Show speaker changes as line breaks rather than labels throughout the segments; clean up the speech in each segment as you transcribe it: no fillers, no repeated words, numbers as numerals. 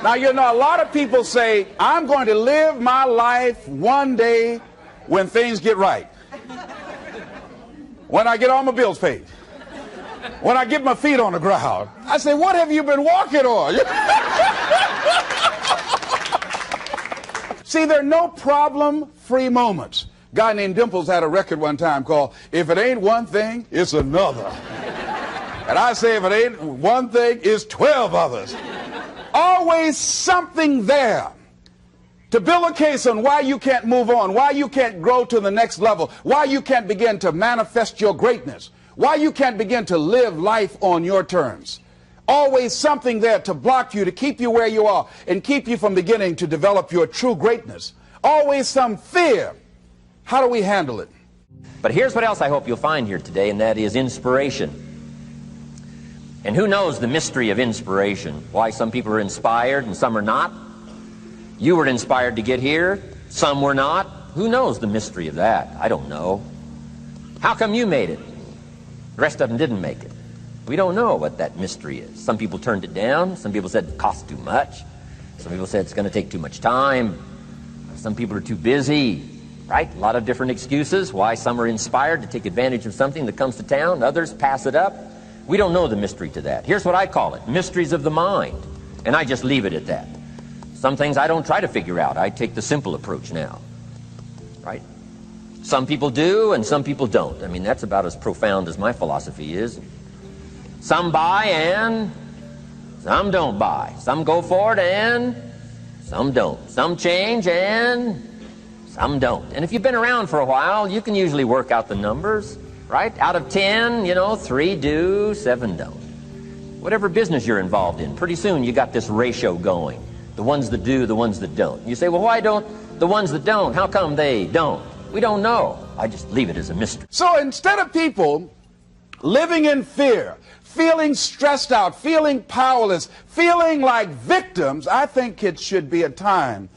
Now, you know, a lot of people say, I'm going to live my life one day when things get right. When I get all my bills paid. When I get my feet on the ground. I say, what have you been walking on? See, there are no problem-free moments. A guy named Dimples had a record one time called, If It Ain't One Thing, It's Another. And I say, if it ain't one thing, it's 12 others. Always something there to build a case on why you can't move on, why you can't grow to the next level, why you can't begin to manifest your greatness, why you can't begin to live life on your terms. Always something there to block you, to keep you where you are, and keep you from beginning to develop your true greatness. Always some fear. How do we handle it?
But here's what else I hope you'll find here today, and that is inspiration. And who knows the mystery of inspiration? Why some people are inspired and some are not? You were inspired to get here, some were not. Who knows the mystery of that? I don't know. How come you made it? The rest of them didn't make it. We don't know what that mystery is. Some people turned it down. Some people said it costs too much. Some people said it's going to take too much time. Some people are too busy, right? A lot of different excuses why some are inspired to take advantage of something that comes to town. Others pass it up. We don't know the mystery to that. Here's what I call it, mysteries of the mind. And I just leave it at that. Some things I don't try to figure out. I take the simple approach now, right? Some people do and some people don't. I mean, that's about as profound as my philosophy is. Some buy and some don't buy. Some go for it and some don't. Some change and some don't. And if you've been around for a while, you can usually work out the numbers. Right? Out of 10, you know, 3 do, 7 don't. Whatever business you're involved in, pretty soon you got this ratio going. The ones that do, the ones that don't. You say, well, why don't the ones that don't, how come they don't? We don't know. I just leave it as a mystery.
So instead of people living in fear, feeling stressed out, feeling powerless, feeling like victims, I think it should be a time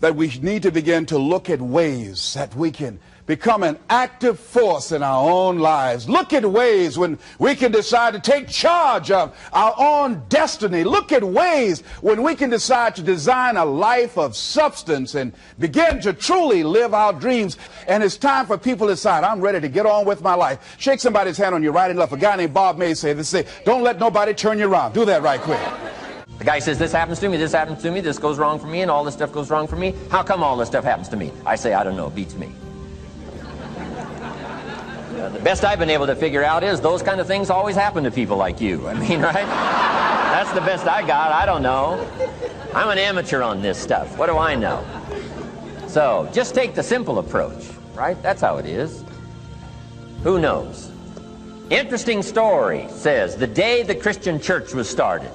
that we need to begin to look at ways that we can become an active force in our own lives. Look at ways when we can decide to take charge of our own destiny. Look at ways when we can decide to design a life of substance and begin to truly live our dreams. And it's time for people to decide, I'm ready to get on with my life. Shake somebody's hand on your right and left. A guy named Bob May said this, don't let nobody turn you around. Do that right quick.
The guy says, this happens to me, this happens to me, this goes wrong for me, and all this stuff goes wrong for me. How come all this stuff happens to me? I say, I don't know, it beats me. The best I've been able to figure out is those kind of things always happen to people like you. I mean, right? That's the best I got. I don't know. I'm an amateur on this stuff. What do I know? So, just take the simple approach, right? That's how it is. Who knows? Interesting story says, the day the Christian church was started.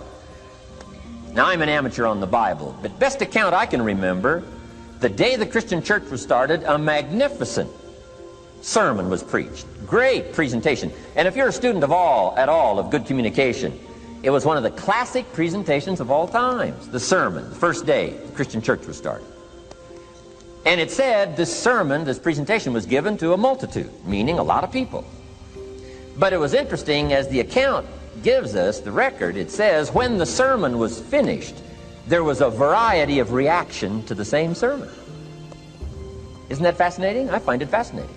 Now, I'm an amateur on the Bible, but best account I can remember, the day the Christian church was started, a magnificent sermon was preached. Great presentation. And if you're a student at all of good communication, it was one of the classic presentations of all times. The sermon, the first day the Christian church was started. And it said this sermon, this presentation was given to a multitude, meaning a lot of people. But it was interesting, as the account gives us, the record, it says, when the sermon was finished, there was a variety of reaction to the same sermon. Isn't that fascinating? I find it fascinating.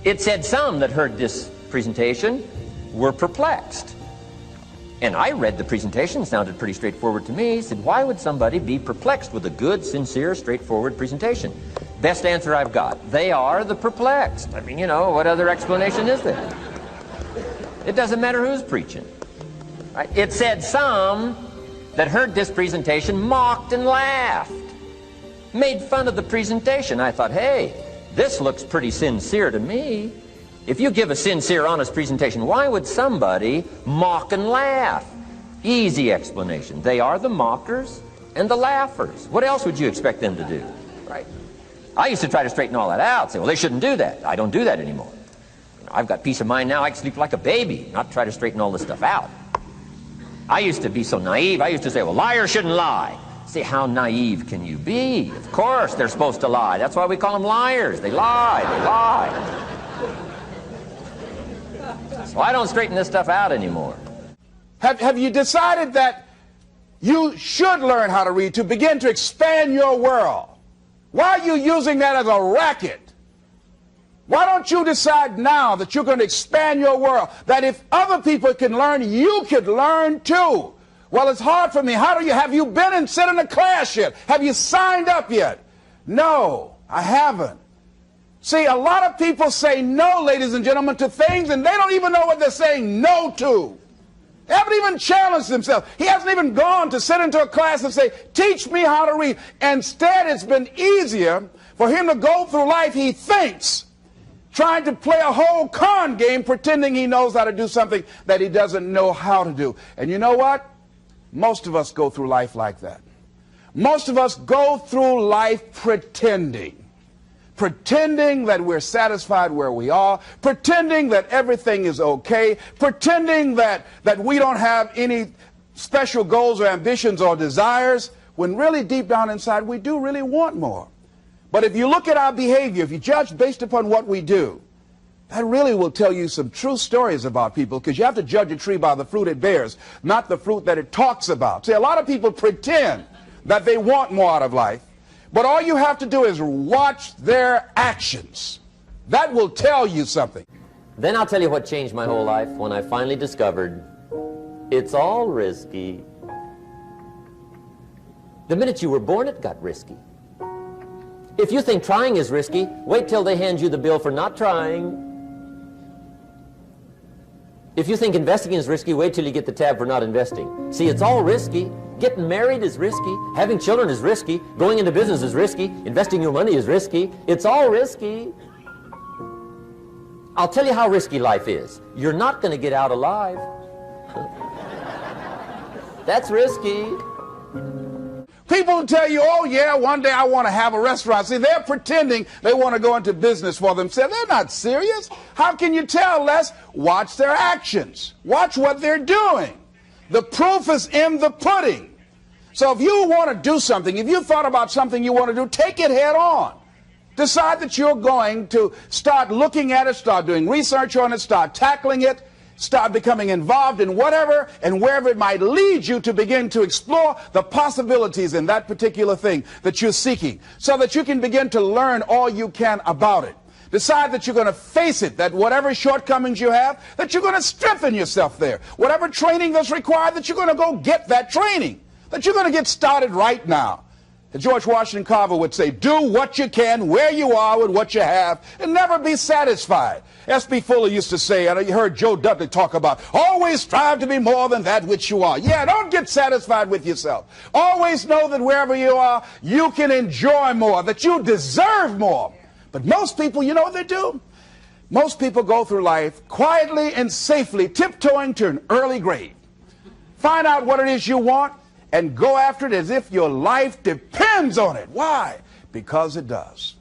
It said some that heard this presentation were perplexed. And I read the presentation, it sounded pretty straightforward to me. Said, why would somebody be perplexed with a good, sincere, straightforward presentation? Best answer I've got. They are the perplexed. I mean, you know, what other explanation is there? It doesn't matter who's preaching. Right? It said some that heard this presentation mocked and laughed, made fun of the presentation. I thought, hey, this looks pretty sincere to me. If you give a sincere, honest presentation, why would somebody mock and laugh? Easy explanation. They are the mockers and the laughers. What else would you expect them to do? Right? I used to try to straighten all that out, say, well, they shouldn't do that. I don't do that anymore. You know, I've got peace of mind now. I can sleep like a baby, not try to straighten all this stuff out. I used to be so naive. I used to say, well, liars shouldn't lie. See, how naive can you be? Of course they're supposed to lie. That's why we call them liars. They lie, they lie. So I don't straighten this stuff out anymore.
Have you decided that You should learn how to read to begin to expand your world. Why are you using that as a racket? Why don't you decide now that you're going to expand your world, that if other people can learn, you could learn too? Well, it's hard for me. Have you been and sit in a class yet? Have you signed up yet? No, I haven't. See, a lot of people say no, ladies and gentlemen, to things, and they don't even know what they're saying no to. They haven't even challenged themselves. He hasn't even gone to sit into a class and say, teach me how to read. Instead, it's been easier for him to go through life, he thinks, trying to play a whole con game, pretending he knows how to do something that he doesn't know how to do. And you know what? Most of us go through life like that. Most of us go through life pretending that we're satisfied where we are, pretending that everything is okay, pretending that we don't have any special goals or ambitions or desires, when really deep down inside we do really want more. But if you look at our behavior, if you judge based upon what we do, that really will tell you some true stories about people, because you have to judge a tree by the fruit it bears, not the fruit that it talks about. See, a lot of people pretend that they want more out of life, but all you have to do is watch their actions. That will tell you something.
Then I'll tell you what changed my whole life when I finally discovered it's all risky. The minute you were born, it got risky. If you think trying is risky, wait till they hand you the bill for not trying. If you think investing is risky, wait till you get the tab for not investing. See, it's all risky. Getting married is risky. Having children is risky. Going into business is risky. Investing your money is risky. It's all risky. I'll tell you how risky life is. You're not going to get out alive. That's risky.
People tell you, oh yeah, one day I want to have a restaurant. See, they're pretending they want to go into business for themselves. They're not serious. How can you tell, Les? Watch their actions. Watch what they're doing. The proof is in the pudding. So if you want to do something, if you thought about something you want to do, take it head on. Decide that you're going to start looking at it, start doing research on it, start tackling it, start becoming involved in whatever and wherever it might lead you, to begin to explore the possibilities in that particular thing that you're seeking, so that you can begin to learn all you can about it. Decide that you're going to face it, that whatever shortcomings you have, that you're going to strengthen yourself there. Whatever training that's required, that you're going to go get that training, that you're going to get started right now. And George Washington Carver would say, do what you can, where you are, with what you have, and never be satisfied. S.B. Fuller used to say, and you heard Joe Dudley talk about, always strive to be more than that which you are. Yeah, don't get satisfied with yourself. Always know that wherever you are, you can enjoy more, that you deserve more. But most people, you know what they do? Most people go through life quietly and safely, tiptoeing to an early grave. Find out what it is you want and go after it as if your life depends on it. Why? Because it does.